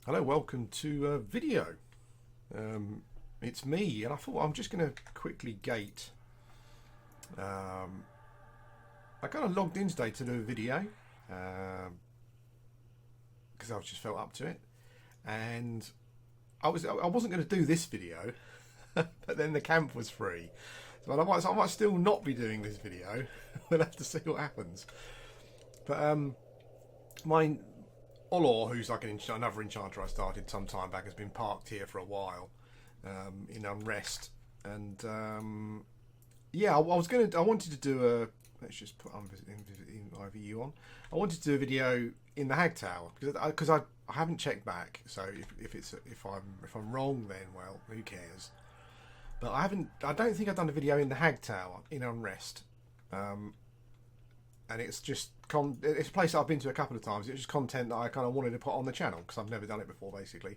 Hello, welcome to a video. It's me, and I thought I'm just going to quickly gate. I kind of logged in today to do a video because I just felt up to it, and I wasn't going to do this video, but then the camp was free, so I might still not be doing this video. We'll have to see what happens. But my Olor, who's like another enchanter I started some time back, has been parked here for a while in Unrest, and yeah, I wanted to do a. Let's just put IVU on. I wanted to do a video in the Hag Tower because I haven't checked back. So if I'm wrong, then well, who cares? But I don't think I've done a video in the Hag Tower in Unrest. And it's just it's a place I've been to a couple of times. It's just content that I kind of wanted to put on the channel because I've never done it before, basically.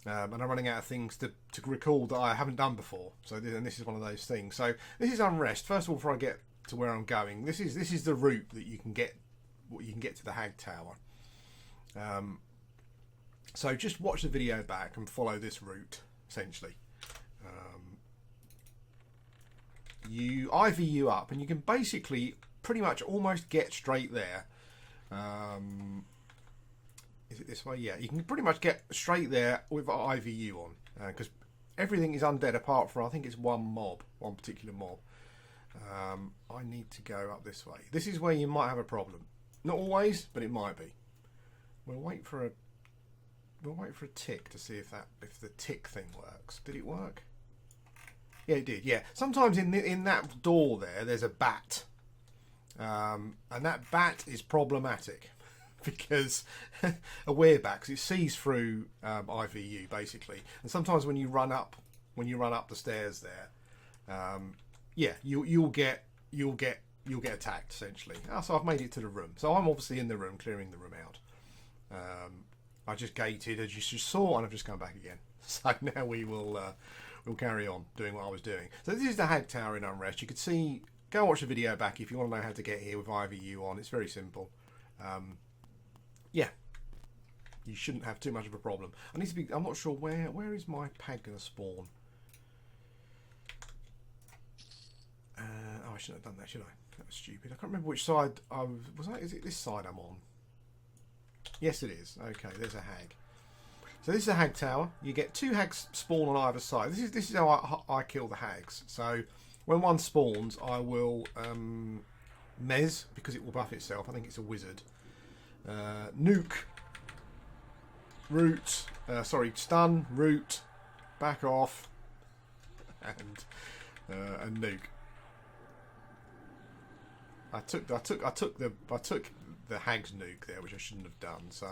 And I'm running out of things to recall that I haven't done before. So this is one of those things. So this is Unrest. First of all, before I get to where I'm going, this is the route that you can get to the Hag Tower. So just watch the video back and follow this route essentially. You IVU up, and you can basically pretty much almost get straight there. Is it this way? Yeah, you can pretty much get straight there with IVU on because everything is undead apart from I think it's one particular mob. I need to go up this way. This is where you might have a problem. Not always, but it might be. We'll wait for a tick to see if the tick thing works. Did it work? Yeah, it did. Yeah. Sometimes in that door there's a bat. And that bat is problematic because a werebat, because it sees through IVU basically, and sometimes when you run up the stairs there, yeah, you'll get attacked essentially. So I've made it to the room, so I'm obviously in the room, clearing the room out. I just gated as you just saw, and I've just come back again. So now we'll carry on doing what I was doing. So this is the Hag Tower in Unrest. You could see. Go watch the video back if you want to know how to get here with IVU on. It's very simple. Yeah, you shouldn't have too much of a problem. I'm not sure where is my pad going to spawn. I shouldn't have done that, should I? That was stupid. I can't remember which side I was. Is it this side I'm on? Yes, it is. Okay, there's a hag. So this is a Hag Tower. You get 2 hags spawn on either side. This is how I kill the hags. So when one spawns, I will mez, because it will buff itself. I think it's a wizard. Nuke. Root. Stun. Root. Back off. And nuke. I took the hag's nuke there, which I shouldn't have done. So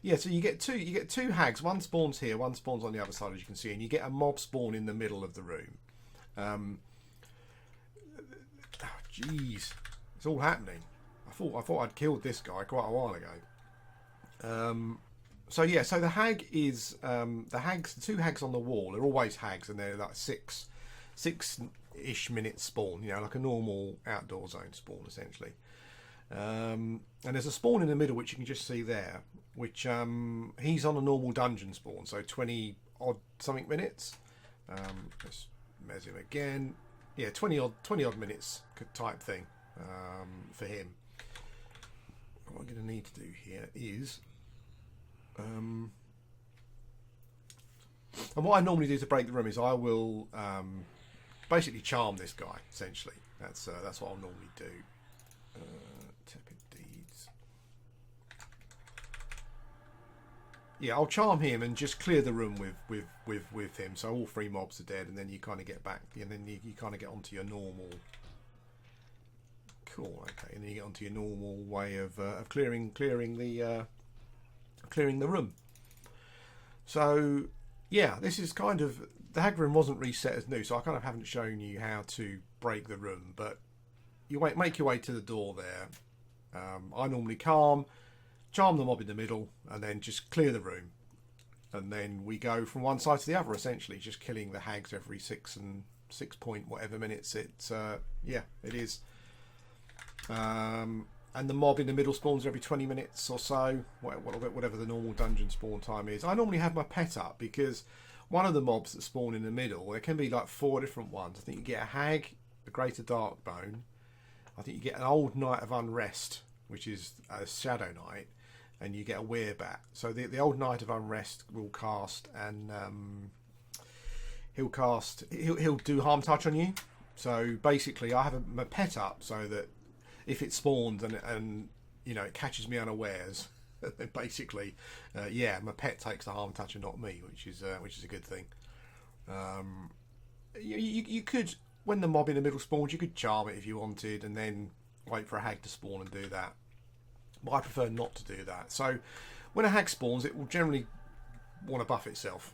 yeah, so you get two hags. One spawns here, one spawns on the other side, as you can see, and you get a mob spawn in the middle of the room. Jeez, it's all happening. I thought I'd killed this guy quite a while ago. So yeah, so the hag is the 2 hags on the wall. They're always hags, and they're like six-ish minutes spawn. You know, like a normal outdoor zone spawn, essentially. And there's a spawn in the middle, which you can just see there. Which he's on a normal dungeon spawn, so 20 odd something minutes. Let's mez him again. Yeah, 20 odd minutes type thing for him. What I'm going to need to do here is, and what I normally do to break the room is I will basically charm this guy. Essentially, that's what I'll normally do. Tepid deeds. Yeah, I'll charm him and just clear the room with him. So all 3 mobs are dead, and then you kind of get back, and then you kind of get onto your normal. Cool. Okay, and then you get onto your normal way of clearing the room. So yeah, this is kind of the hag room wasn't reset as new, so I kind of haven't shown you how to break the room, but you make your way to the door there. I normally charm the mob in the middle, and then just clear the room, and then we go from one side to the other, essentially just killing the hags every 6 point whatever minutes. It's yeah, it is. and the mob in the middle spawns every 20 minutes or so, whatever the normal dungeon spawn time is. I normally have my pet up because one of the mobs that spawn in the middle, there can be like 4 different ones. I think you get a hag, a greater darkbone. I think you get an old knight of unrest, which is a shadow knight, and you get a werebat. So the old knight of unrest will cast, and he'll do harm touch on you. So basically, I have my pet up so that if it spawns and you know it catches me unawares, then basically, my pet takes the harm touch and not me, which is a good thing. You could, when the mob in the middle spawns, you could charm it if you wanted, and then wait for a hag to spawn and do that. But I prefer not to do that. So when a hag spawns, it will generally want to buff itself.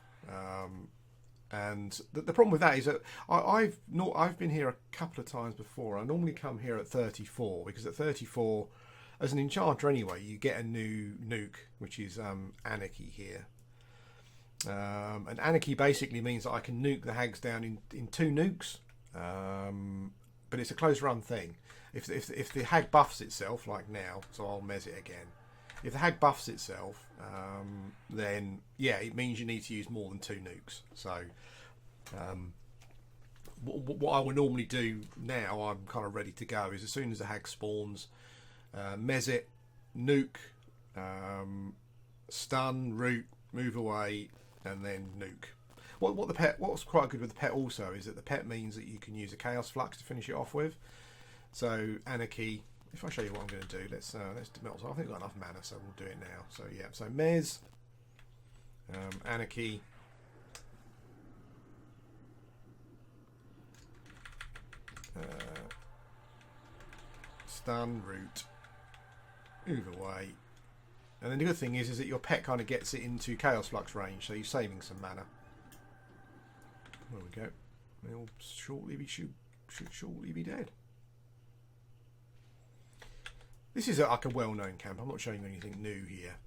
And the problem with that is that I've been here a couple of times before. I normally come here at 34 because at 34, as an enchanter anyway, you get a new nuke, which is Anarchy here. And Anarchy basically means that I can nuke the hags down in 2 nukes, but it's a close run thing. If the hag buffs itself, like now, so I'll mez it again. If the hag buffs itself, then yeah, it means you need to use more than 2 nukes. So what I would normally do now, I'm kind of ready to go, is as soon as the hag spawns, mez it, nuke, stun, root, move away, and then nuke. What's quite good with the pet also is that the pet means that you can use a chaos flux to finish it off with. So Anarchy. If I show you what I'm going to do, let's melt. I think I've got enough mana, so we'll do it now. So yeah, so Mez, Anarchy, stun, root, move away, and then the good thing is that your pet kind of gets it into Chaos Flux range, so you're saving some mana. There we go. They'll should shortly be dead. This is like a well-known camp. I'm not showing you anything new here.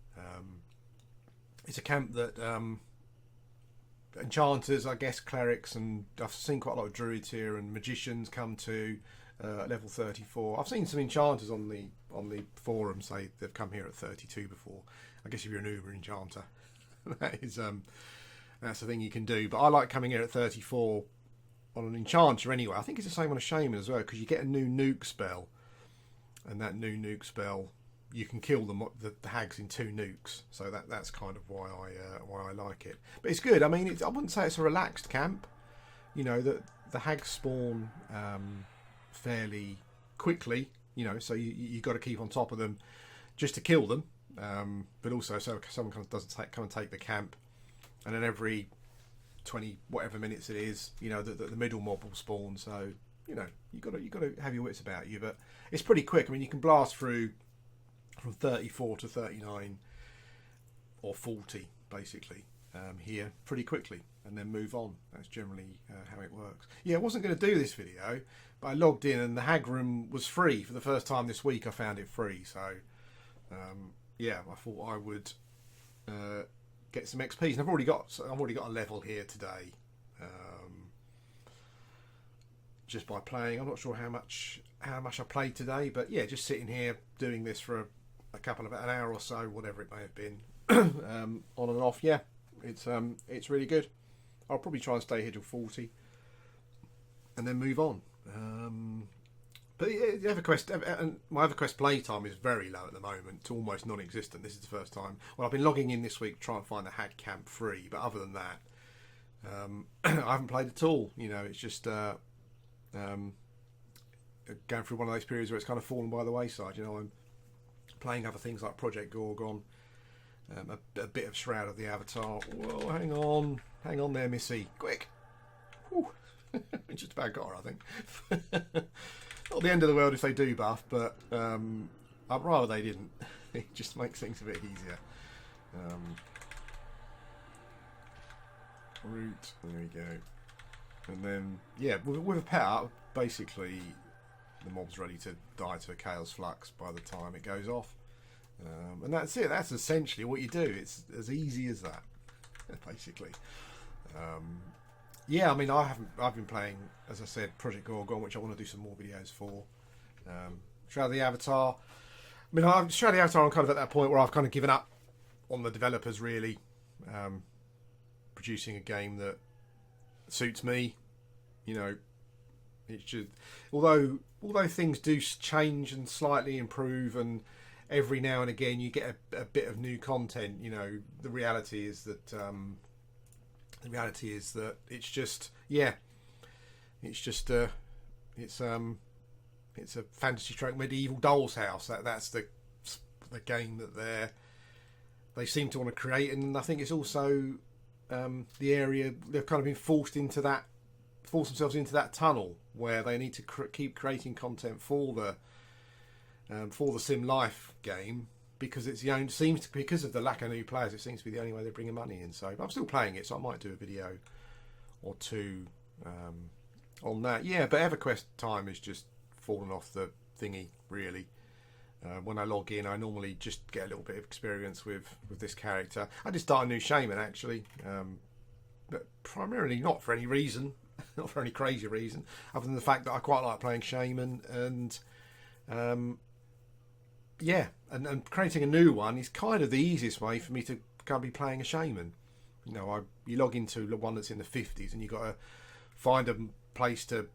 It's a camp that enchanters, I guess, clerics, and I've seen quite a lot of druids here and magicians come to level 34. I've seen some enchanters on the forum say they've come here at 32 before. I guess if you're an uber enchanter, that's the thing you can do. But I like coming here at 34 on an enchanter anyway. I think it's the same on a shaman as well, because you get a new nuke spell. And that new nuke spell, you can kill the hags in 2 nukes. So that's kind of why I like it. But it's good. I mean, I wouldn't say it's a relaxed camp. You know, the hags spawn fairly quickly. You know, so you got to keep on top of them just to kill them. But also, so someone doesn't come and take the camp, and then every 20 whatever minutes it is, you know, the middle mob will spawn. So you know, you got to have your wits about you, but it's pretty quick. I mean, you can blast through from 34 to 39 or 40 basically here pretty quickly, and then move on. That's generally how it works. Yeah, I wasn't going to do this video, but I logged in and the hag room was free for the first time this week. I found it free, so yeah, I thought I would get some XP. And I've already got a level here today. Just by playing. I'm not sure how much I played today, but yeah, just sitting here doing this for an hour or so, whatever it may have been, on and off. Yeah, it's really good. I'll probably try and stay here till 40, and then move on. But the EverQuest, my EverQuest playtime is very low at the moment, to almost non-existent. This is the first time. Well, I've been logging in this week to try and find the hag camp free, but other than that, I haven't played at all. You know, it's just going through one of those periods where it's kind of fallen by the wayside. You know, I'm playing other things like Project Gorgon, a bit of Shroud of the Avatar. Whoa, hang on there, Missy, quick! Just about got her, I think. Not the end of the world if they do buff, but I'd rather they didn't. It just makes things a bit easier. Root, there we go. And then, yeah, with a pet up, basically the mob's ready to die to a Chaos Flux by the time it goes off. And that's it. That's essentially what you do. It's as easy as that, basically. Yeah, I mean, I've been playing, as I said, Project Gorgon, which I want to do some more videos for. Shroud of the Avatar. mean, I'm Shadow Avatar. I'm kind of at that point where I've kind of given up on the developers really producing a game that suits me. You know, it's just although things do change and slightly improve, and every now and again you get a bit of new content. You know, the reality is that it's just it's a fantasy stroke medieval doll's house. That's the game that they seem to want to create, and I think it's also the area they've kind of been forced themselves into that tunnel where they need to keep creating content for the Sim Life game, because it's the only because of the lack of new players, it seems to be the only way they're bringing money in. So I'm still playing it, so I might do a video or two on that. Yeah, but EverQuest time is just fallen off the thingy really. When I log in, I normally just get a little bit of experience with this character. I just start a new shaman actually, but primarily not for any reason, not for any crazy reason, other than the fact that I quite like playing shaman, and and creating a new one is kind of the easiest way for me to kind of be playing a shaman. You know, you log into the one that's in the 50s, and you've got to find a place to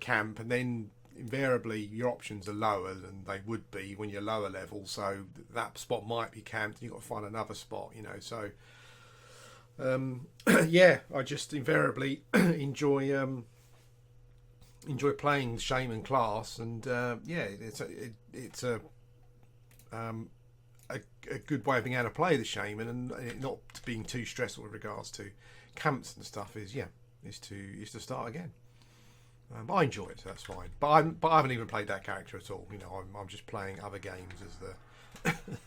camp, and then invariably your options are lower than they would be when you're lower level, so that spot might be camped and you've got to find another spot, you know. So I just invariably enjoy playing shaman class, and it's a good way of being able to play the shaman and not being too stressful with regards to camps and stuff is to start again. I enjoy it, so that's fine. But I haven't even played that character at all. You know, I'm just playing other games, as the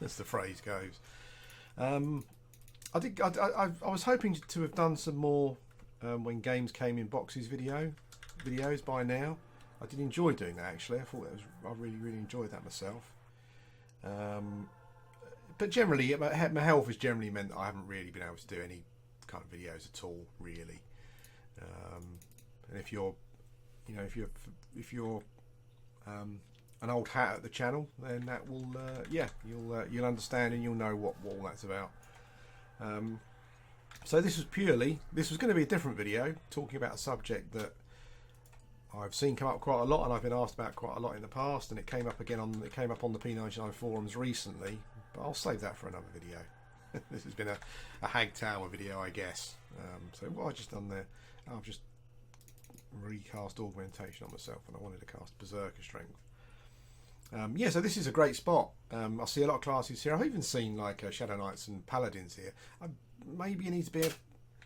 as the phrase goes. I was hoping to have done some more when games came in boxes videos by now. I did enjoy doing that actually. I really enjoyed that myself. But generally, my health has generally meant that I haven't really been able to do any kind of videos at all, really. And if you're an old hat at the channel, then that will you'll understand and you'll know what all that's about. So this was going to be a different video talking about a subject that I've seen come up quite a lot, and I've been asked about quite a lot in the past, and it came up on the P99 forums recently, but I'll save that for another video. This has been a Hag Tower video, I guess. So what I've just done there, I've just recast augmentation on myself, and I wanted to cast Berserker Strength. So this is a great spot. I see a lot of classes here. I've even seen like Shadow Knights and Paladins here. Maybe you need to be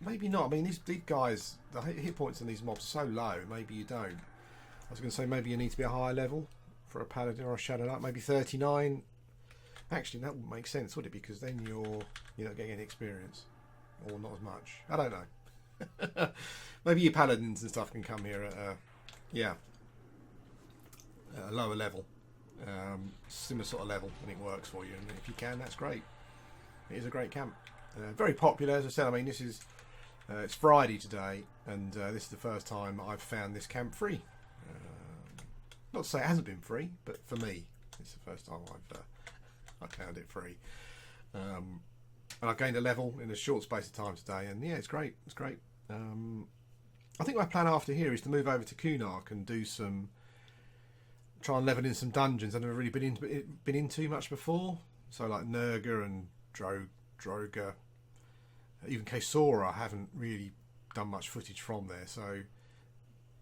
maybe not. I mean, these guys, the hit points on these mobs are so low. Maybe you don't. I was going to say maybe you need to be a higher level for a Paladin or a Shadow Knight. Maybe 39. Actually, that wouldn't make sense, would it? Because then you're not getting any experience, or not as much. I don't know. Maybe your Paladins and stuff can come here at a lower level, similar sort of level, and it works for you. And if you can, that's great. It is a great camp. Very popular, as I said. I mean, this is it's Friday today, and this is the first time I've found this camp free. Not to say it hasn't been free, but for me, it's the first time I found it free. And I've gained a level in a short space of time today, and yeah, it's great. It's great. I think my plan after here is to move over to Kunark and try and level in some dungeons I've never really been in too much before. So like Nurga and Droga, even Kesora, I haven't really done much footage from there. So,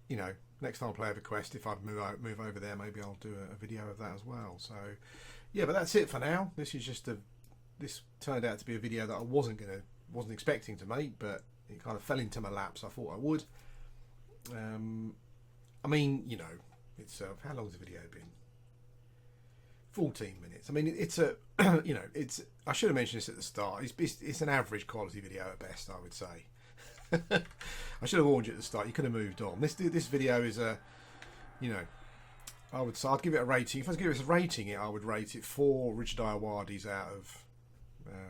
you know, next time I play Everquest, if I move over there, maybe I'll do a video of that as well. So, yeah, but that's it for now. This is just this turned out to be a video that I wasn't expecting to make, but it kind of fell into my lap, so I thought I would. I mean, you know, it's how long has the video been? 14 minutes. I mean, it's a you know, it's. I should have mentioned this at the start. It's an average quality video at best, I would say. I should have warned you at the start. You could have moved on. This video is you know, I would say I'd give it a rating. If I was to give it a rating, I would rate it 4 Richard Iowardis out of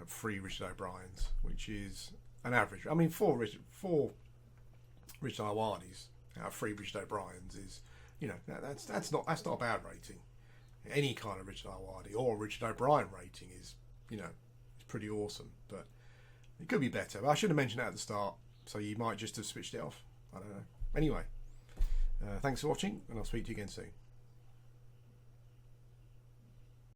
3 Richard O'Briens, which is an average. I mean, 4 Richard Iowardis out of 3 Richard O'Briens is, you know, that's not a bad rating. Any kind of Richard Ayoade or Richard O'Brien rating is, it's pretty awesome. But it could be better. But I should have mentioned that at the start, so you might just have switched it off. I don't know. Anyway, thanks for watching, and I'll speak to you again soon.